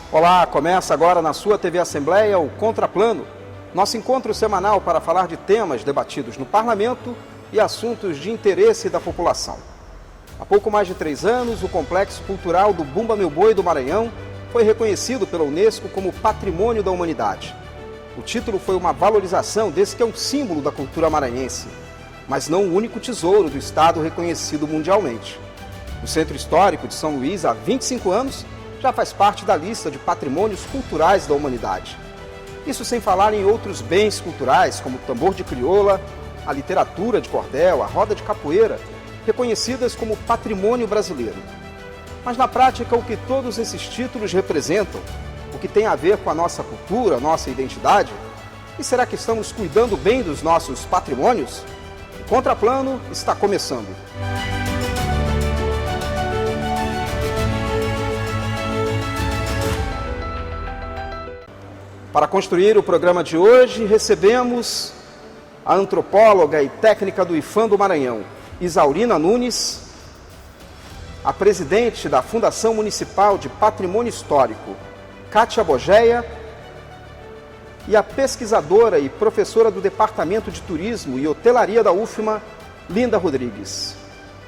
Olá, começa agora na sua TV Assembleia o Contraplano, nosso encontro semanal para falar de temas debatidos no Parlamento e assuntos de interesse da população. Há pouco mais de 3 anos, o Complexo Cultural do Bumba Meu Boi do Maranhão foi reconhecido pela Unesco como Patrimônio da Humanidade. O título foi uma valorização desse que é um símbolo da cultura maranhense, mas não o único tesouro do Estado reconhecido mundialmente. O Centro Histórico de São Luís, há 25 anos, já faz parte da lista de patrimônios culturais da humanidade. Isso sem falar em outros bens culturais, como o tambor de crioula, a literatura de cordel, a roda de capoeira, reconhecidas como patrimônio brasileiro. Mas na prática, o que todos esses títulos representam? O que tem a ver com a nossa cultura, nossa identidade? E será que estamos cuidando bem dos nossos patrimônios? O Contraplano está começando. Para construir o programa de hoje, recebemos a antropóloga e técnica do IFAM do Maranhão, Isaurina Nunes, a presidente da Fundação Municipal de Patrimônio Histórico, Kátia Bogeia, e a pesquisadora e professora do Departamento de Turismo e Hotelaria da UFMA, Linda Rodrigues.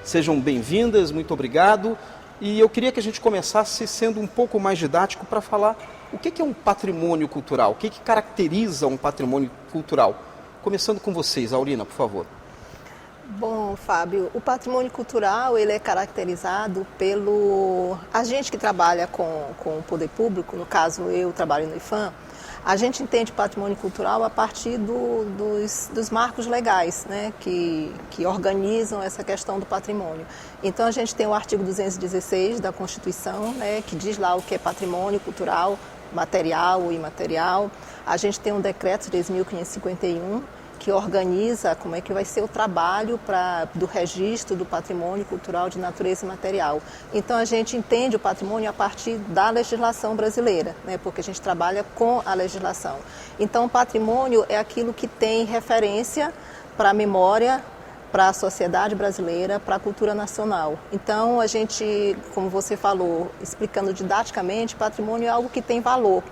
Sejam bem-vindas, muito obrigado. E eu queria que a gente começasse sendo um pouco mais didático para falar o que é um patrimônio cultural, o que caracteriza um patrimônio cultural. Começando com você, Isaurina, por favor. Bom, Fábio, o patrimônio cultural ele é caracterizado pelo... A gente que trabalha com o poder público, no caso eu trabalho no IFAM, a gente entende patrimônio cultural a partir dos marcos legais, né, que organizam essa questão do patrimônio. Então a gente tem o artigo 216 da Constituição, né, que diz lá o que é patrimônio cultural, material ou imaterial. A gente tem um decreto de 10.551 que organiza como é que vai ser o trabalho do registro do patrimônio cultural de natureza imaterial. Então a gente entende o patrimônio a partir da legislação brasileira, né, porque a gente trabalha com a legislação. Então o patrimônio é aquilo que tem referência para a memória, para a sociedade brasileira, para a cultura nacional. Então a gente, como você falou, explicando didaticamente, patrimônio é algo que tem valor,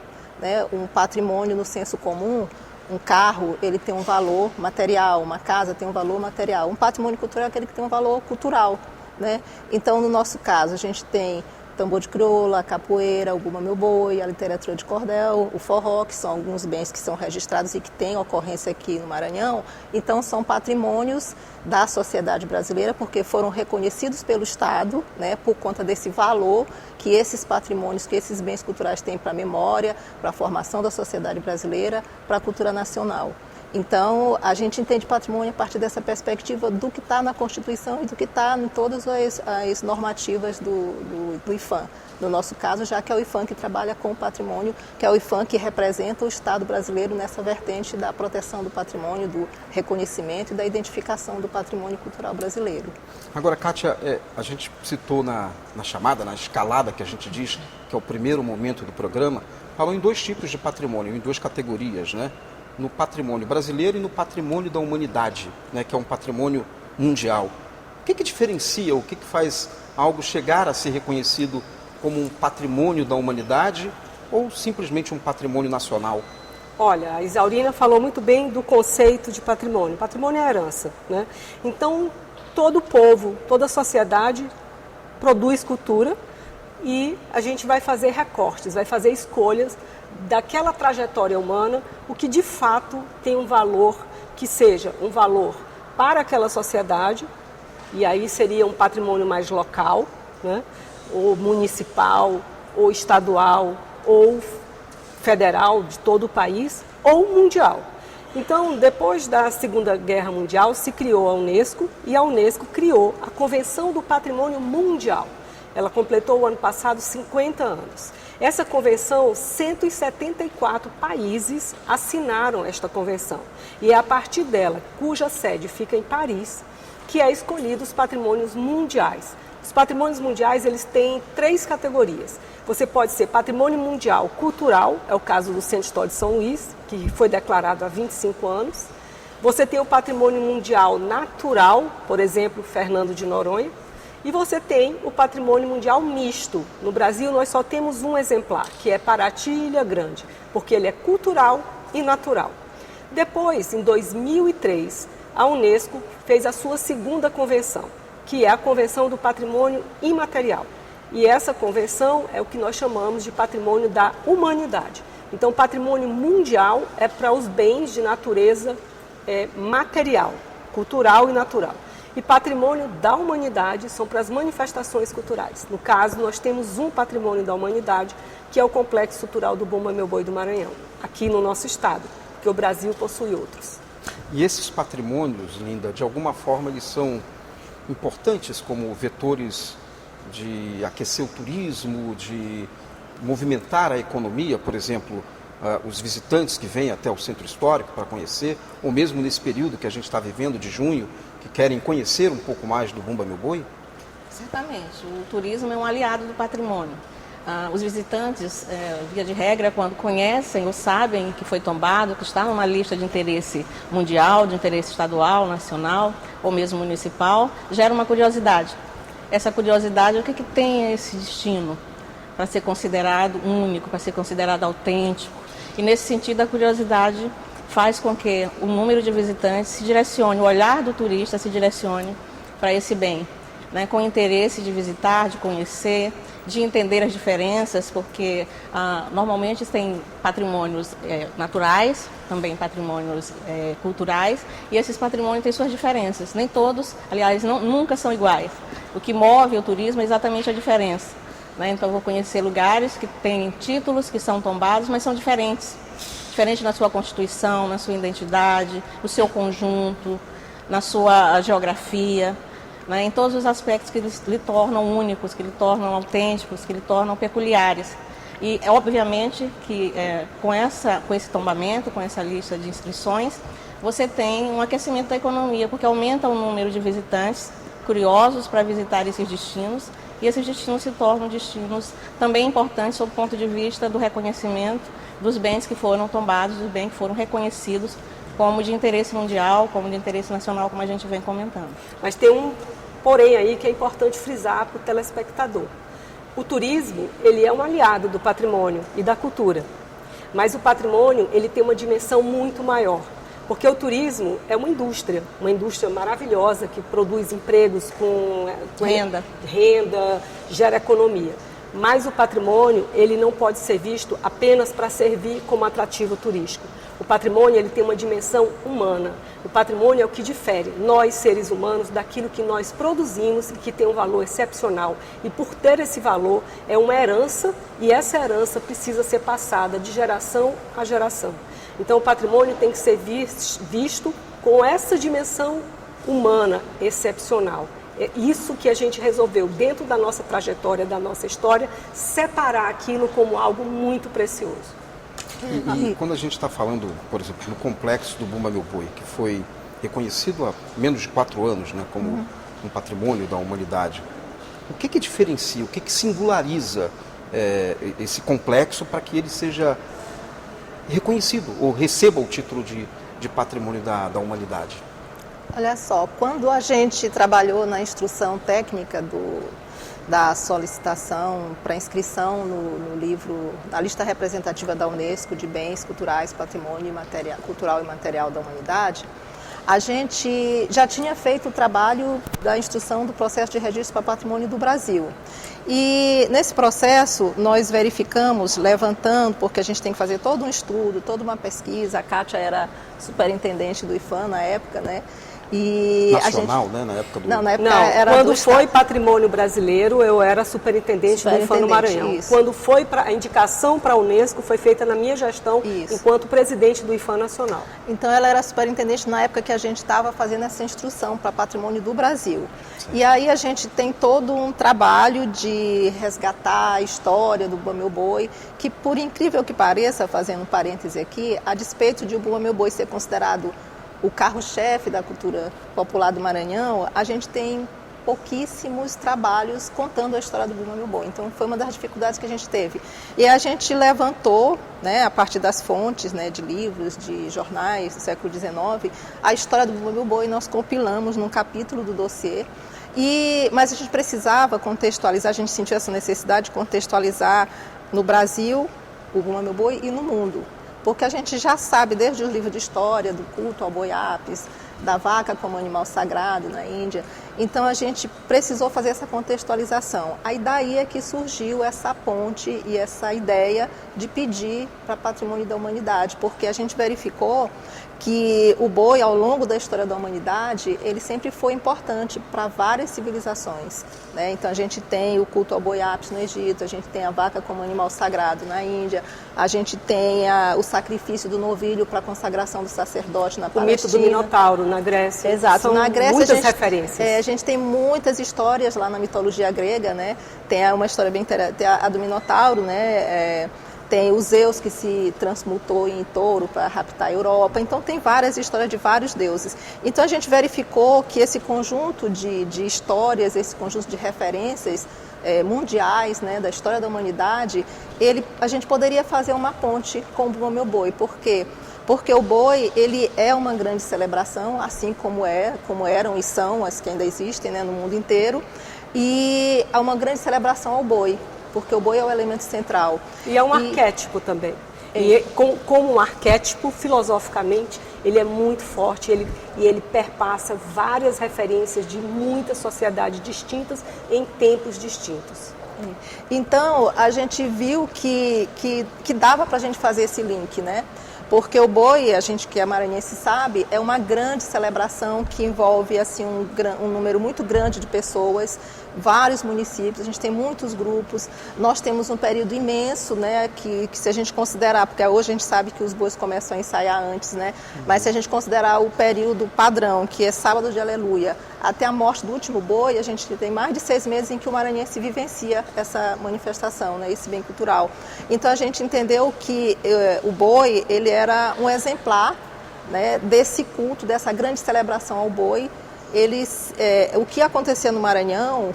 né? Um patrimônio no senso comum, um carro, ele tem um valor material, uma casa tem um valor material. Um patrimônio cultural é aquele que tem um valor cultural, né? Então, no nosso caso, a gente tem tambor de crioula, a capoeira, o Bumba Meu Boi, a literatura de cordel, o forró, que são alguns bens que são registrados e que têm ocorrência aqui no Maranhão. Então, são patrimônios da sociedade brasileira, porque foram reconhecidos pelo Estado, né, por conta desse valor que esses patrimônios, que esses bens culturais têm para a memória, para a formação da sociedade brasileira, para a cultura nacional. Então, a gente entende patrimônio a partir dessa perspectiva do que está na Constituição e do que está em todas as normativas do IFAM. No nosso caso, já que é o IFAM que trabalha com o patrimônio, que é o IFAM que representa o Estado brasileiro nessa vertente da proteção do patrimônio, do reconhecimento e da identificação do patrimônio cultural brasileiro. Agora, Kátia, a gente citou na chamada, na escalada que a gente diz, que é o primeiro momento do programa, falou em 2 tipos de patrimônio, em 2 categorias, né? No patrimônio brasileiro e no patrimônio da humanidade, né, que é um patrimônio mundial. O que diferencia, o que faz algo chegar a ser reconhecido como um patrimônio da humanidade ou simplesmente um patrimônio nacional? Olha, a Isaurina falou muito bem do conceito de patrimônio. Patrimônio é herança, né? Então, todo povo, toda sociedade produz cultura e a gente vai fazer recortes, vai fazer escolhas daquela trajetória humana, o que de fato tem um valor que seja um valor para aquela sociedade, e aí seria um patrimônio mais local, né? Ou municipal, ou estadual, ou federal de todo o país, ou mundial. Então, depois da Segunda Guerra Mundial, se criou a Unesco, e a Unesco criou a Convenção do Patrimônio Mundial. Ela completou o ano passado 50 anos. Essa convenção, 174 países assinaram esta convenção. E é a partir dela, cuja sede fica em Paris, que é escolhido os patrimônios mundiais. Os patrimônios mundiais, eles têm 3 categorias. Você pode ser patrimônio mundial cultural, é o caso do Centro Histórico de São Luís, que foi declarado há 25 anos. Você tem o patrimônio mundial natural, por exemplo, Fernando de Noronha. E você tem o patrimônio mundial misto. No Brasil, nós só temos um exemplar, que é Paraty e Ilha Grande, porque ele é cultural e natural. Depois, em 2003, a Unesco fez a sua segunda convenção, que é a Convenção do Patrimônio Imaterial. E essa convenção é o que nós chamamos de patrimônio da humanidade. Então, patrimônio mundial é para os bens de natureza material, cultural e natural. E patrimônio da humanidade são para as manifestações culturais. No caso, nós temos um patrimônio da humanidade, que é o Complexo Cultural do Bumba Meu Boi do Maranhão, aqui no nosso estado, porque o Brasil possui outros. E esses patrimônios, Linda, de alguma forma eles são importantes como vetores de aquecer o turismo, de movimentar a economia, por exemplo, os visitantes que vêm até o centro histórico para conhecer, ou mesmo nesse período que a gente está vivendo de junho, que querem conhecer um pouco mais do Bumba Meu Boi? Certamente, o turismo é um aliado do patrimônio. Os visitantes, via de regra, quando conhecem ou sabem que foi tombado, que está numa lista de interesse mundial, de interesse estadual, nacional ou mesmo municipal, gera uma curiosidade. Essa curiosidade, o que tem esse destino para ser considerado único, para ser considerado autêntico? E nesse sentido, a curiosidade faz com que o número de visitantes se direcione, o olhar do turista se direcione para esse bem, né, com interesse de visitar, de conhecer, de entender as diferenças, porque normalmente tem patrimônios naturais, também patrimônios culturais, e esses patrimônios têm suas diferenças. Nem todos, aliás, nunca são iguais. O que move o turismo é exatamente a diferença, né? Então, eu vou conhecer lugares que têm títulos que são tombados, mas são diferentes. Diferente na sua constituição, na sua identidade, no seu conjunto, na sua geografia, né, em todos os aspectos que lhe tornam únicos, que lhe tornam autênticos, que lhe tornam peculiares. E, obviamente, que com esse tombamento, com essa lista de inscrições, você tem um aquecimento da economia, porque aumenta o número de visitantes curiosos para visitar esses destinos, e esses destinos se tornam destinos também importantes sob o ponto de vista do reconhecimento dos bens que foram tombados, dos bens que foram reconhecidos como de interesse mundial, como de interesse nacional, como a gente vem comentando. Mas tem um porém aí que é importante frisar para o telespectador. O turismo, ele é um aliado do patrimônio e da cultura, mas o patrimônio, ele tem uma dimensão muito maior, porque o turismo é uma indústria maravilhosa que produz empregos com renda, gera economia. Mas o patrimônio, ele não pode ser visto apenas para servir como atrativo turístico. O patrimônio, ele tem uma dimensão humana. O patrimônio é o que difere nós, seres humanos, daquilo que nós produzimos e que tem um valor excepcional. E por ter esse valor, é uma herança, e essa herança precisa ser passada de geração a geração. Então, o patrimônio tem que ser visto com essa dimensão humana excepcional. É isso que a gente resolveu, dentro da nossa trajetória, da nossa história, separar aquilo como algo muito precioso. E quando a gente está falando, por exemplo, no complexo do Bumba Meu Boi, que foi reconhecido há menos de 4 anos, né, como um patrimônio da humanidade, o que diferencia, o que singulariza esse complexo para que ele seja reconhecido ou receba o título de patrimônio da humanidade? Olha só, quando a gente trabalhou na instrução técnica da solicitação para inscrição no livro, na lista representativa da Unesco de bens culturais, patrimônio cultural e material da humanidade, a gente já tinha feito o trabalho da instrução do processo de registro para patrimônio do Brasil. E nesse processo nós verificamos, levantando, porque a gente tem que fazer todo um estudo, toda uma pesquisa, a Kátia era superintendente do IFAM na época, né? E nacional, né? Na época do... Não, na época era quando do foi Estado. Patrimônio brasileiro, eu era superintendente do IFAM no Maranhão. Isso. Quando foi a indicação para a Unesco, foi feita na minha gestão, Isso. enquanto presidente do IFAM Nacional. Então, ela era superintendente na época que a gente estava fazendo essa instrução para patrimônio do Brasil. Sim. E aí a gente tem todo um trabalho de resgatar a história do Bumba Meu Boi, que por incrível que pareça, fazendo um parêntese aqui, a despeito de o Bumba Meu Boi ser considerado o carro-chefe da cultura popular do Maranhão, a gente tem pouquíssimos trabalhos contando a história do Bumba Meu Boi. Então, foi uma das dificuldades que a gente teve. E a gente levantou, né, a partir das fontes, né, de livros, de jornais do século XIX, a história do Bumba Meu Boi, nós compilamos num capítulo do dossiê. Mas a gente precisava contextualizar, a gente sentiu essa necessidade de contextualizar no Brasil, o Bumba Meu Boi, e no mundo. Porque a gente já sabe, desde os livros de história, do culto ao boi Apis, da vaca como animal sagrado na Índia. Então a gente precisou fazer essa contextualização. Aí daí é que surgiu essa ponte e essa ideia de pedir para Patrimônio da Humanidade, porque a gente verificou que o boi, ao longo da história da humanidade, ele sempre foi importante para várias civilizações, né? Então a gente tem o culto ao boi Apis no Egito, a gente tem a vaca como animal sagrado na Índia, a gente tem o sacrifício do novilho para a consagração do sacerdote na Palestina. O mito do Minotauro na Grécia. Exato, são na Grécia muitas referências. A gente tem muitas histórias lá na mitologia grega, né? Tem uma história bem interessante, tem a do Minotauro, né? Tem o Zeus que se transmutou em touro para raptar a Europa. Então tem várias histórias de vários deuses. Então a gente verificou que esse conjunto de histórias, esse conjunto de referências mundiais, né, da história da humanidade, a gente poderia fazer uma ponte com o Bumba Meu Boi. Por quê? Porque o boi, ele é uma grande celebração, assim como eram e são as que ainda existem, né, no mundo inteiro. E há uma grande celebração ao boi, porque o boi é o elemento central. E é um arquétipo também. E como um arquétipo, filosoficamente, ele é muito forte e ele perpassa várias referências de muitas sociedades distintas em tempos distintos. Então, a gente viu que dava para a gente fazer esse link, né? Porque o boi, a gente que é maranhense sabe, é uma grande celebração que envolve assim, um número muito grande de pessoas, vários municípios, a gente tem muitos grupos, nós temos um período imenso, né, que se a gente considerar, porque hoje a gente sabe que os bois começam a ensaiar antes, né, mas se a gente considerar o período padrão, que é sábado de Aleluia, até a morte do último boi, a gente tem mais de 6 meses em que o maranhense vivencia essa manifestação, né, esse bem cultural. Então a gente entendeu que o boi, ele era um exemplar, né, desse culto, dessa grande celebração ao boi. O que acontecia no Maranhão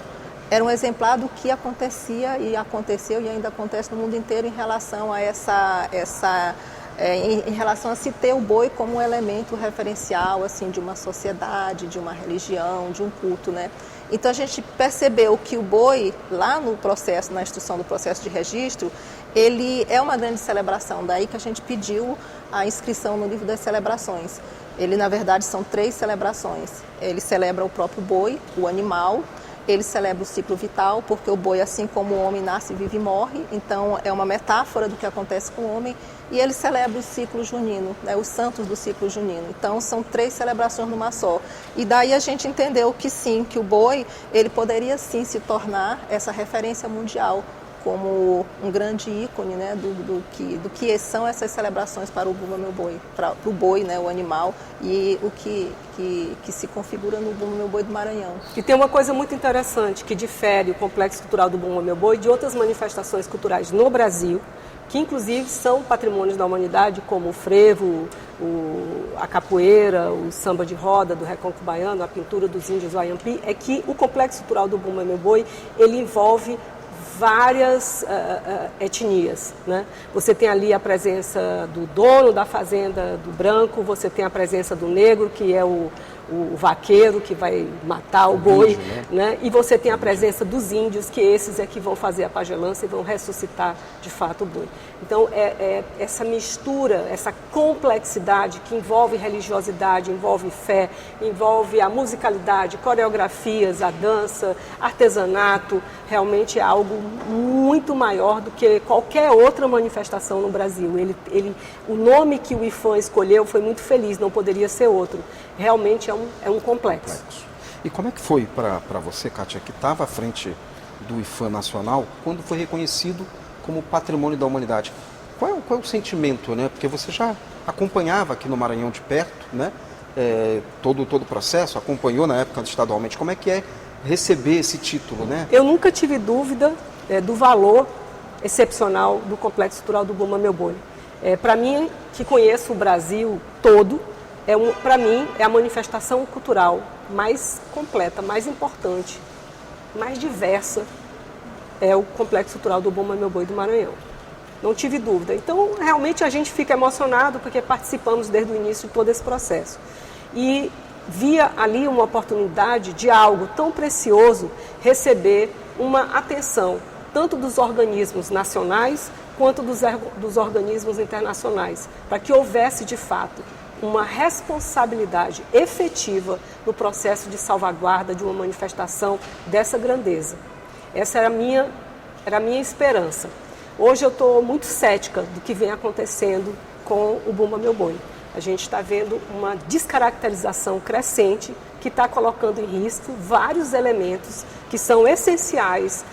era um exemplar do que acontecia e aconteceu e ainda acontece no mundo inteiro em relação a em relação a se ter o boi como um elemento referencial assim, de uma sociedade, de uma religião, de um culto, né? Então a gente percebeu que o boi, lá no processo, na instrução do processo de registro, ele é uma grande celebração, daí que a gente pediu a inscrição no livro das celebrações. Ele, na verdade, são 3 celebrações. Ele celebra o próprio boi, o animal, ele celebra o ciclo vital, porque o boi, assim como o homem nasce, vive e morre, então é uma metáfora do que acontece com o homem, e ele celebra o ciclo junino, né, os santos do ciclo junino. Então são 3 celebrações numa só. E daí a gente entendeu que sim, que o boi, ele poderia sim se tornar essa referência mundial, como um grande ícone, né, do que são essas celebrações para o Bumba Meu Boi, para o boi, né, o animal, e o que se configura no Bumba Meu Boi do Maranhão. E tem uma coisa muito interessante que difere o Complexo Cultural do Bumba Meu Boi de outras manifestações culturais no Brasil, que inclusive são patrimônios da humanidade, como o frevo, a capoeira, o samba de roda do Recôncavo Baiano, a pintura dos índios Wayampi, é que o Complexo Cultural do Bumba Meu Boi, ele envolve várias etnias, né? Você tem ali a presença do dono da fazenda do branco, você tem a presença do negro, que é o vaqueiro que vai matar o boi, né? E você tem a presença dos índios, que esses é que vão fazer a pagelança e vão ressuscitar de fato o boi. Então essa mistura, essa complexidade que envolve religiosidade, envolve fé, envolve a musicalidade, coreografias, a dança, artesanato, realmente é algo muito maior do que qualquer outra manifestação no Brasil. O nome que o IFAM escolheu foi muito feliz, não poderia ser outro. Realmente é um complexo. E como é que foi para você, Kátia, que estava à frente do IFAM Nacional, quando foi reconhecido como Patrimônio da Humanidade? Qual é o sentimento, né? Porque você já acompanhava aqui no Maranhão de perto, né? Todo o processo, acompanhou na época estadualmente. Como é que é receber esse título, né? Eu nunca tive dúvida do valor excepcional do Complexo Cultural do Bumba Meu Boi. Para mim, que conheço o Brasil todo, para mim é a manifestação cultural mais completa, mais importante, mais diversa, é o Complexo Cultural do Bumba Meu Boi do Maranhão. Não tive dúvida. Então, realmente a gente fica emocionado porque participamos desde o início de todo esse processo. E via ali uma oportunidade de algo tão precioso receber uma atenção, tanto dos organismos nacionais quanto dos organismos internacionais, para que houvesse, de fato, uma responsabilidade efetiva no processo de salvaguarda de uma manifestação dessa grandeza. Essa era a minha esperança. Hoje eu estou muito cética do que vem acontecendo com o Bumba Meu Boi. A gente está vendo uma descaracterização crescente que está colocando em risco vários elementos que são essenciais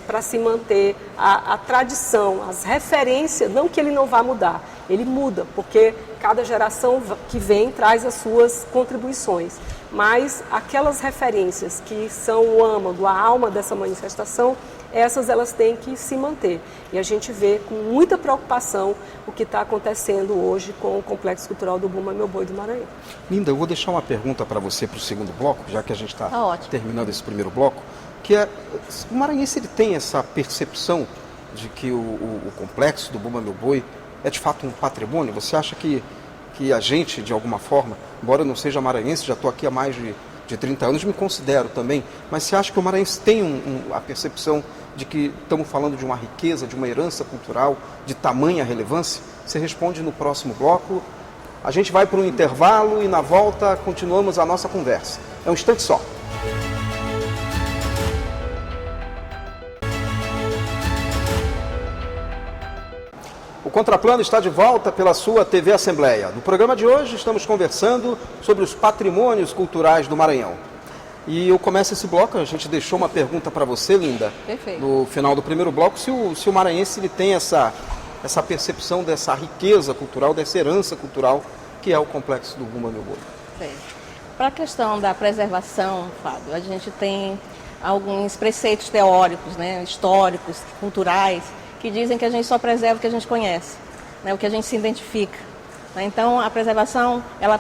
para se manter a tradição, as referências, não que ele não vá mudar, ele muda, porque cada geração que vem traz as suas contribuições, mas aquelas referências que são o âmago, a alma dessa manifestação, elas têm que se manter. E a gente vê com muita preocupação o que está acontecendo hoje com o Complexo Cultural do Bumba Meu Boi do Maranhão. Linda, eu vou deixar uma pergunta para você para o segundo bloco, já que a gente está terminando esse primeiro bloco, que é, o maranhense ele tem essa percepção de que o Complexo do Bumba Meu Boi é de fato um patrimônio? Você acha que a gente, de alguma forma, embora eu não seja maranhense, já estou aqui há mais de 30 anos, me considero também, mas você acha que o maranhense tem a percepção de que estamos falando de uma riqueza, de uma herança cultural de tamanha relevância? Você responde no próximo bloco. A gente vai para um intervalo e na volta continuamos a nossa conversa. É um instante só. O Contraplano está de volta pela sua TV Assembleia. No programa de hoje estamos conversando sobre os patrimônios culturais do Maranhão. E eu começo esse bloco, a gente deixou uma pergunta para você, Linda. Perfeito. No final do primeiro bloco, se o maranhense ele tem essa percepção dessa riqueza cultural, dessa herança cultural que é o Complexo do Bumba Meu Boi. Para a questão da preservação, Fábio, a gente tem alguns preceitos teóricos, né, históricos, culturais, que dizem que a gente só preserva o que a gente conhece, né, o que a gente se identifica. Então, a preservação, ela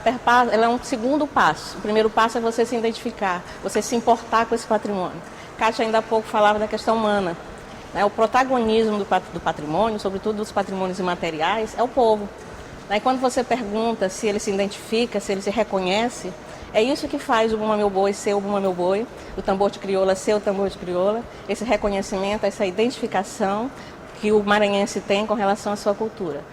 é um segundo passo. O primeiro passo é você se identificar, você se importar com esse patrimônio. Kátia ainda há pouco falava da questão humana. Né? O protagonismo do patrimônio, sobretudo dos patrimônios imateriais, é o povo. E quando você pergunta se ele se identifica, se ele se reconhece, é isso que faz o Bumba Meu Boi ser o Bumba Meu Boi, o tambor de crioula ser o tambor de crioula, esse reconhecimento, essa identificação que o maranhense tem com relação à sua cultura.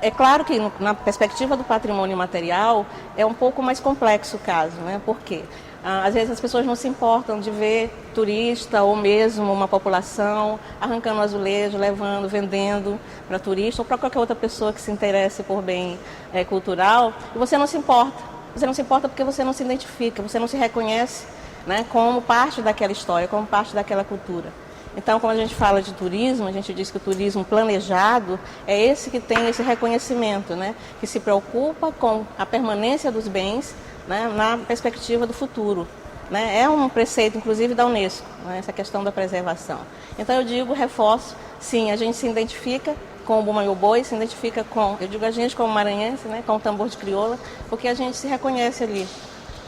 É claro que, na perspectiva do patrimônio material, é um pouco mais complexo o caso, né? Por quê? Às vezes as pessoas não se importam de ver turista ou mesmo uma população arrancando azulejo, levando, vendendo para turista ou para qualquer outra pessoa que se interesse por bem cultural, e você não se importa. Você não se importa porque você não se identifica, você não se reconhece, né, como parte daquela história, como parte daquela cultura. Então, quando a gente fala de turismo, a gente diz que o turismo planejado é esse que tem esse reconhecimento, né? Que se preocupa com a permanência dos bens, né, na perspectiva do futuro. Né? É um preceito, inclusive, da Unesco, né, essa questão da preservação. Então, eu digo, reforço, sim, a gente se identifica com o Bumba Meu Boi, se identifica com, eu digo a gente como maranhense, né, com o tambor de crioula, porque a gente se reconhece ali.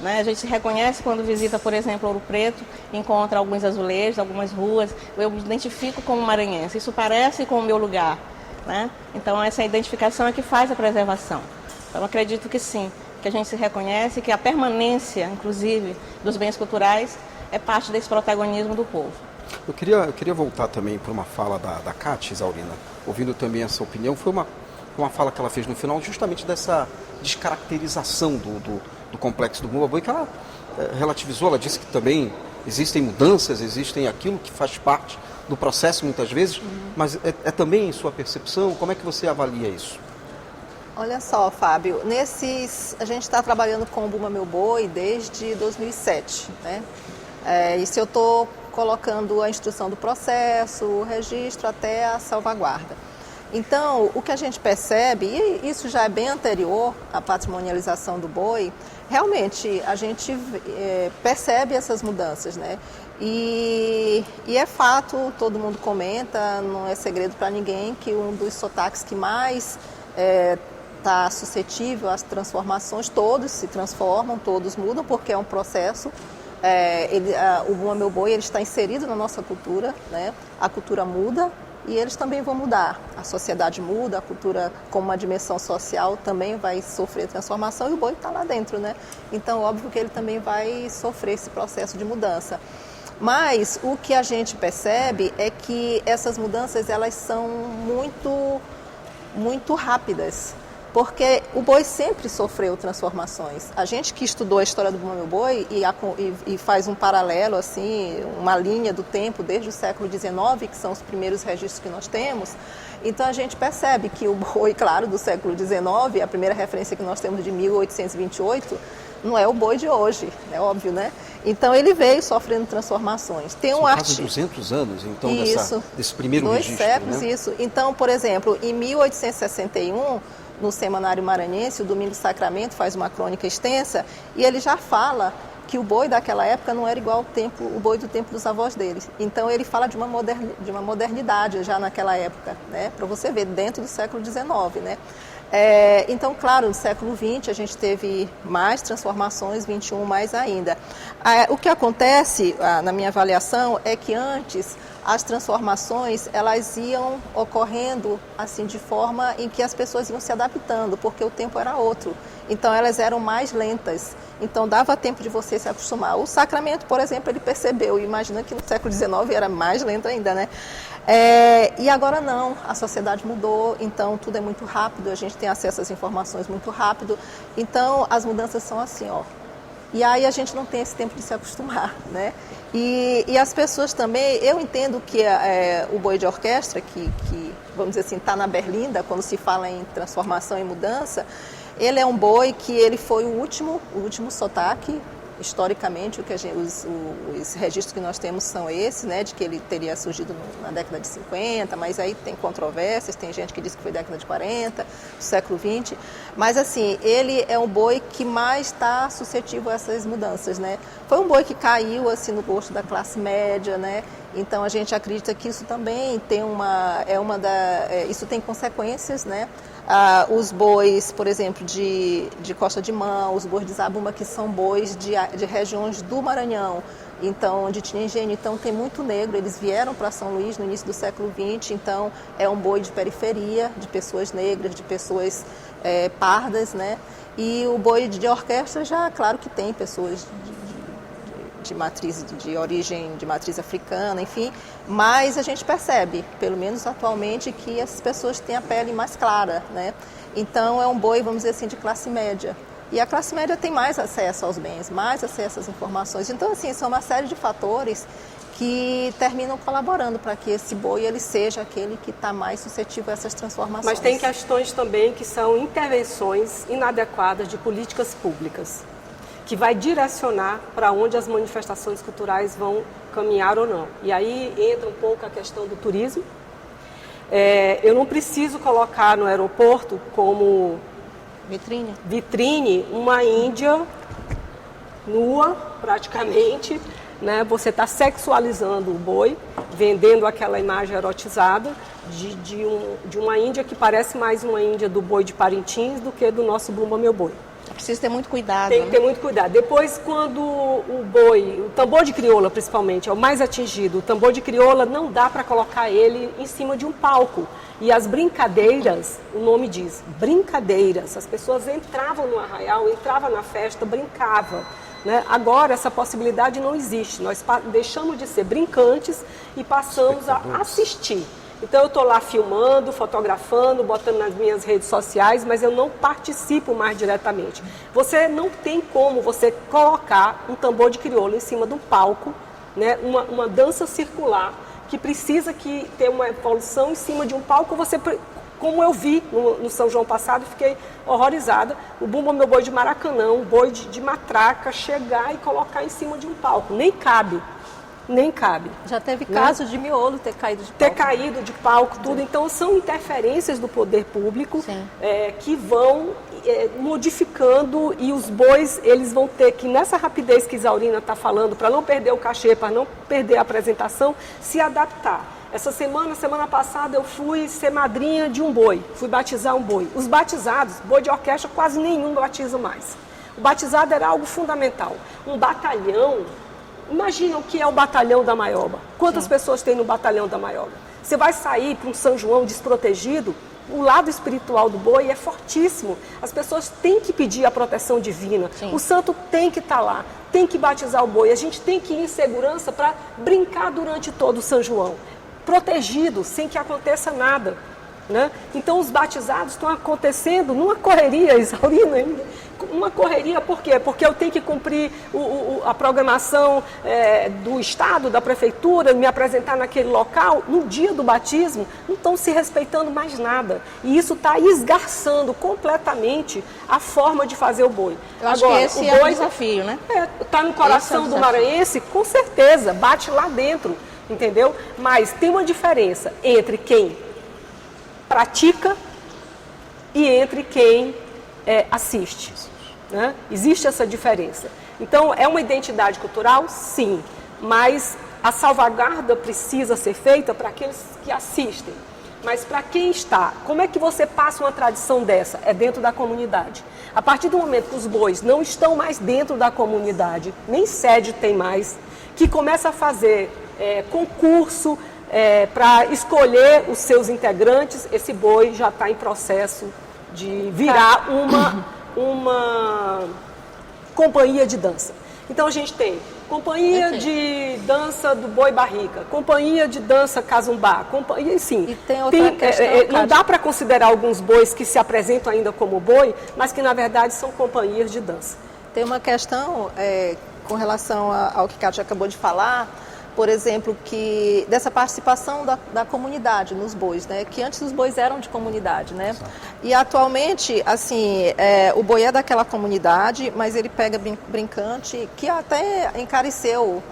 Né? A gente se reconhece quando visita, por exemplo, Ouro Preto, encontra alguns azulejos, algumas ruas, eu me identifico como maranhense, isso parece com o meu lugar. Né? Então, essa identificação é que faz a preservação. Então, eu acredito que sim, que a gente se reconhece, que a permanência, inclusive, dos bens culturais é parte desse protagonismo do povo. Eu queria voltar também para uma fala da Kátia, Isaurina, ouvindo também essa opinião. Foi uma fala que ela fez no final, justamente dessa descaracterização do Complexo do Bumba Boi, que ela relativizou. Ela disse que também existem mudanças, existem aquilo que faz parte do processo muitas vezes, mas é também sua percepção? Como é que você avalia isso? Olha só, Fábio, a gente está trabalhando com o Bumba Meu Boi desde 2007, né? Isso eu estou colocando a instrução do processo, o registro até a salvaguarda. Então, o que a gente percebe, e isso já é bem anterior à patrimonialização do boi, realmente a gente percebe essas mudanças, né? E é fato, todo mundo comenta, não é segredo para ninguém, que um dos sotaques que mais está suscetível às transformações, todos se transformam, todos mudam, porque é um processo. O Bumba Meu Boi ele está inserido na nossa cultura, né? A cultura muda, e eles também vão mudar. A sociedade muda, a cultura como uma dimensão social também vai sofrer transformação e o boi está lá dentro, né? Então, óbvio que ele também vai sofrer esse processo de mudança. Mas o que a gente percebe é que essas mudanças elas são muito rápidas. Porque o boi sempre sofreu transformações. A gente que estudou a história do Bumba Meu Boi e faz um paralelo, assim, uma linha do tempo desde o século XIX, que são os primeiros registros que nós temos, então a gente percebe que o boi, claro, do século XIX, a primeira referência que nós temos de 1828, não é o boi de hoje, é óbvio, né? Então ele veio sofrendo transformações. Tem um quase 200 anos, então, desse primeiro registro, 2 séculos, né? isso. Então, por exemplo, em 1861... no Semanário Maranhense, o Domingos Sacramento faz uma crônica extensa e ele já fala que o boi daquela época não era igual o boi do tempo dos avós deles. Então ele fala de uma modernidade já naquela época, né? Para você ver, dentro do século XIX, né? Então, claro, no século XX a gente teve mais transformações, XXI mais ainda. O que acontece, na minha avaliação, é que antes as transformações elas iam ocorrendo assim de forma em que as pessoas iam se adaptando, porque o tempo era outro. Então elas eram mais lentas. Então dava tempo de você se acostumar. O Sacramento, por exemplo, ele percebeu, imagina que no século XIX era mais lento ainda, né? E agora não, a sociedade mudou, então tudo é muito rápido, a gente tem acesso às informações muito rápido, então as mudanças são assim, ó. E aí a gente não tem esse tempo de se acostumar, né? E as pessoas também, eu entendo que o boi de orquestra, que vamos dizer assim, está na berlinda, quando se fala em transformação e mudança, ele é um boi que ele foi o último sotaque. Historicamente, os registros que nós temos são esses, né, de que ele teria surgido na década de 50, mas aí tem controvérsias, tem gente que diz que foi década de 40, século 20, mas assim, ele é um boi que mais está suscetível a essas mudanças, né. Foi um boi que caiu assim no gosto da classe média, né, então a gente acredita que isso também tem isso tem consequências, né. Os bois, por exemplo, de Costa de Mão, os bois de Zabumba, que são bois de regiões do Maranhão, então, de tinha engenho, então tem muito negro, eles vieram para São Luís no início do século XX, então é um boi de periferia, de pessoas negras, de pessoas pardas, né? E o boi de orquestra já, claro que tem pessoas de origem de matriz africana, enfim, mas a gente percebe, pelo menos atualmente, que essas pessoas têm a pele mais clara, né? Então é um boi, vamos dizer assim, de classe média. E a classe média tem mais acesso aos bens, mais acesso às informações. Então, assim, são uma série de fatores que terminam colaborando para que esse boi ele seja aquele que está mais suscetível a essas transformações. Mas tem questões também que são intervenções inadequadas de políticas públicas, que vai direcionar para onde as manifestações culturais vão caminhar ou não. E aí entra um pouco a questão do turismo. Eu não preciso colocar no aeroporto como vitrine uma índia nua, praticamente, né? Você está sexualizando o boi, vendendo aquela imagem erotizada de uma índia que parece mais uma índia do boi de Parintins do que do nosso Bumba Meu Boi. Precisa ter muito cuidado. Tem que ter muito cuidado. Depois, quando o boi, o tambor de crioula principalmente, é o mais atingido, o tambor de crioula não dá para colocar ele em cima de um palco. E as brincadeiras, o nome diz, brincadeiras. As pessoas entravam no arraial, entravam na festa, brincavam. Né? Agora, essa possibilidade não existe. Nós deixamos de ser brincantes e passamos a assistir. Então eu estou lá filmando, fotografando, botando nas minhas redes sociais, mas eu não participo mais diretamente. Você não tem como você colocar um tambor de crioula em cima de um palco, né, uma dança circular, que precisa ter uma evolução em cima de um palco. Como eu vi no São João passado, fiquei horrorizada, o Bumba Meu Boi de Maracanã, um boi de matraca, chegar e colocar em cima de um palco. Nem cabe. Já teve caso de miolo ter caído de palco. Tudo. Então, são interferências do poder público que vão modificando, e os bois, eles vão ter que, nessa rapidez que Isaurina está falando, para não perder o cachê, para não perder a apresentação, se adaptar. Essa semana passada, eu fui ser madrinha de um boi, fui batizar um boi. Os batizados, boi de orquestra, quase nenhum batiza mais. O batizado era algo fundamental. Um batalhão. Imagina o que é o batalhão da Maioba. Quantas pessoas tem no batalhão da Maioba? Você vai sair para um São João desprotegido, o lado espiritual do boi é fortíssimo. As pessoas têm que pedir a proteção divina. Sim. O santo tem que estar lá, tem que batizar o boi. A gente tem que ir em segurança para brincar durante todo o São João, protegido, sem que aconteça nada, né? Então os batizados estão acontecendo numa correria, Isaurina, uma correria por quê? Porque eu tenho que cumprir a programação do Estado, da Prefeitura, me apresentar naquele local. No dia do batismo, não estão se respeitando mais nada. E isso está esgarçando completamente a forma de fazer o boi. Eu acho que esse é o desafio, né? Está no coração do maranhense, com certeza, bate lá dentro, entendeu? Mas tem uma diferença entre quem pratica e entre quem assiste, né? Existe essa diferença. Então, é uma identidade cultural? Sim, mas a salvaguarda precisa ser feita para aqueles que assistem. Mas para quem está, como é que você passa uma tradição dessa? É dentro da comunidade. A partir do momento que os bois não estão mais dentro da comunidade, nem sede tem mais, que começa a fazer concurso para escolher os seus integrantes, esse boi já está em processo de virar uma companhia de dança. Então a gente tem companhia de dança do boi barrica, companhia de dança casumbá, companhia, sim. E tem outra questão, não dá para considerar alguns bois que se apresentam ainda como boi, mas que na verdade são companhias de dança. Tem uma questão com relação ao que a Kátia acabou de falar, por exemplo, que dessa participação da comunidade nos bois, né? Que antes os bois eram de comunidade, né? Exato. E atualmente, assim, o boi é daquela comunidade, mas ele pega brincante, que até encareceu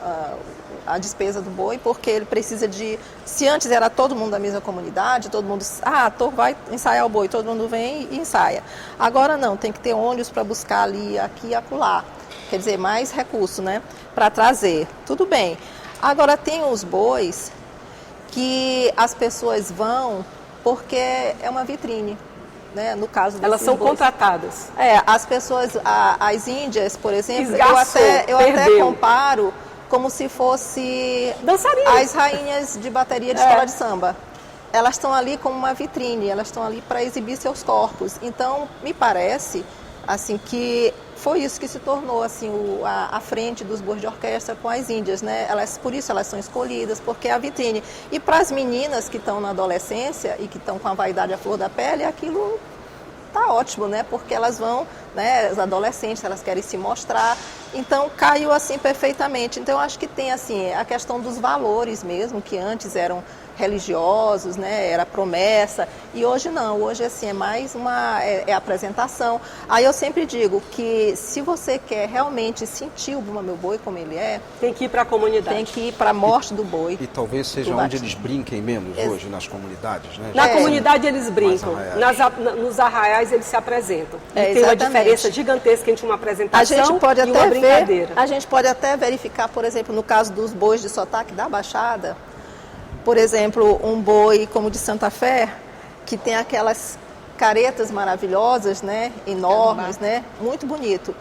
a despesa do boi, porque ele precisa de... Se antes era todo mundo da mesma comunidade, todo mundo... vai ensaiar o boi, todo mundo vem e ensaia. Agora não, tem que ter ônibus para buscar ali, aqui e acolá. Quer dizer, mais recurso, né? Para trazer. Tudo bem. Agora, tem os bois que as pessoas vão porque é uma vitrine, né? No caso desses elas são bois. Contratadas. As pessoas, as índias, por exemplo, eu até comparo como se fosse dançarinas. As rainhas de bateria de escola de samba. Elas estão ali como uma vitrine, elas estão ali para exibir seus corpos. Então, me parece assim que foi isso que se tornou assim a frente dos bois de orquestra com as índias, né? Por isso elas são escolhidas, porque é a vitrine. E para as meninas que estão na adolescência e que estão com a vaidade à flor da pele, aquilo tá ótimo, né? Porque elas vão, né? As adolescentes, elas querem se mostrar. Então caiu assim perfeitamente. Então eu acho que tem assim a questão dos valores mesmo, que antes eram religiosos, né? Era promessa, e hoje não, hoje assim é mais é apresentação. Aí eu sempre digo que se você quer realmente sentir o Bumba Meu Boi como ele tem que ir para a comunidade, tem que ir para a morte do boi. E talvez seja onde eles brinquem menos hoje, nas comunidades, né? Na comunidade eles brincam, nos arraiais eles se apresentam. E tem uma diferença gigantesca entre uma apresentação e uma brincadeira. A gente pode até verificar, por exemplo, no caso dos bois de sotaque da Baixada, por exemplo, um boi como o de Santa Fé, que tem aquelas caretas maravilhosas, né? Enormes, né? Muito bonito.